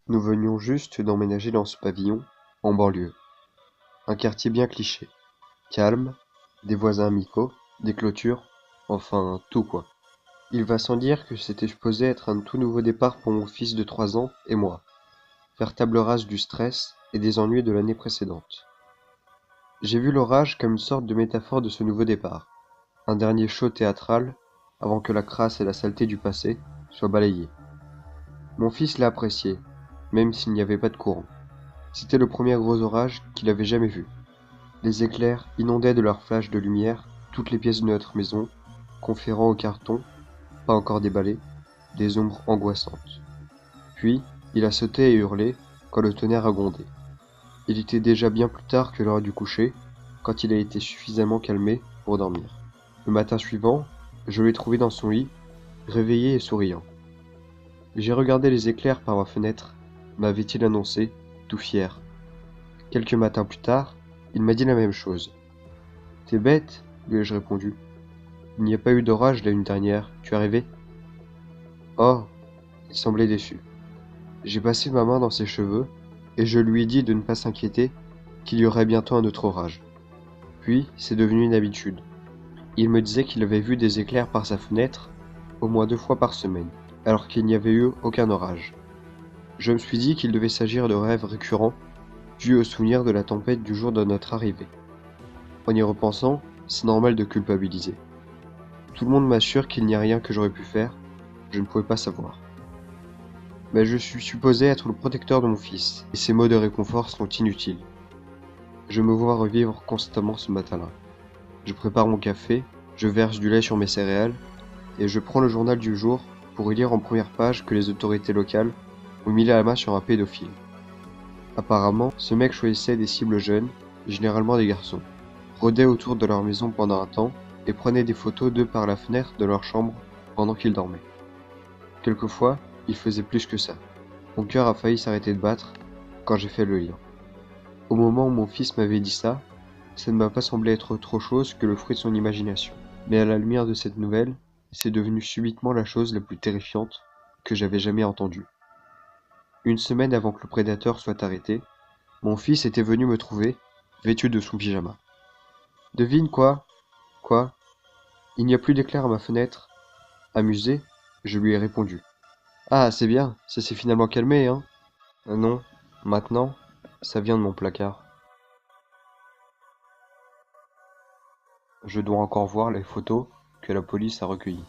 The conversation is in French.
Nous venions juste d'emménager dans ce pavillon, en banlieue. Un quartier bien cliché. Calme, des voisins amicaux, des clôtures, enfin tout quoi. Il va sans dire que c'était supposé être un tout nouveau départ pour mon fils de 3 ans et moi. Faire table rase du stress et des ennuis de l'année précédente. J'ai vu l'orage comme une sorte de métaphore de ce nouveau départ. Un dernier show théâtral avant que la crasse et la saleté du passé soient balayées. Mon fils l'a apprécié, même s'il n'y avait pas de courant. C'était le premier gros orage qu'il avait jamais vu. Les éclairs inondaient de leurs flashs de lumière toutes les pièces de notre maison, conférant au carton, pas encore déballé, des ombres angoissantes. Puis, il a sauté et hurlé quand le tonnerre a grondé. Il était déjà bien plus tard que l'heure du coucher, quand il a été suffisamment calmé pour dormir. Le matin suivant, je l'ai trouvé dans son lit, réveillé et souriant. J'ai regardé les éclairs par ma fenêtre, m'avait-il annoncé, tout fier. Quelques matins plus tard, il m'a dit la même chose. T'es bête, lui ai-je répondu. Il n'y a pas eu d'orage la nuit dernière, tu es arrivé? Oh, il semblait déçu. J'ai passé ma main dans ses cheveux, et je lui ai dit de ne pas s'inquiéter, qu'il y aurait bientôt un autre orage. Puis, c'est devenu une habitude. Il me disait qu'il avait vu des éclairs par sa fenêtre, au moins 2 fois par semaine, alors qu'il n'y avait eu aucun orage. Je me suis dit qu'il devait s'agir de rêves récurrents, dus au souvenir de la tempête du jour de notre arrivée. En y repensant, c'est normal de culpabiliser. Tout le monde m'assure qu'il n'y a rien que j'aurais pu faire, je ne pouvais pas savoir. Mais je suis supposé être le protecteur de mon fils, et ces mots de réconfort sont inutiles. Je me vois revivre constamment ce matin-là. Je prépare mon café, je verse du lait sur mes céréales, et je prends le journal du jour pour y lire en première page que les autorités locales ont mis la main sur un pédophile. Apparemment, ce mec choisissait des cibles jeunes, généralement des garçons, rôdait autour de leur maison pendant un temps et prenait des photos d'eux par la fenêtre de leur chambre pendant qu'ils dormaient. Quelquefois, il faisait plus que ça. Mon cœur a failli s'arrêter de battre quand j'ai fait le lien. Au moment où mon fils m'avait dit ça ne m'a pas semblé être autre chose que le fruit de son imagination. Mais à la lumière de cette nouvelle, c'est devenu subitement la chose la plus terrifiante que j'avais jamais entendue. Une semaine avant que le prédateur soit arrêté, mon fils était venu me trouver, vêtu de son pyjama. Devine quoi? Quoi? Il n'y a plus d'éclair à ma fenêtre. Amusé, je lui ai répondu. Ah, c'est bien, ça s'est finalement calmé, hein? Non, maintenant, ça vient de mon placard. Je dois encore voir les photos que la police a recueillies.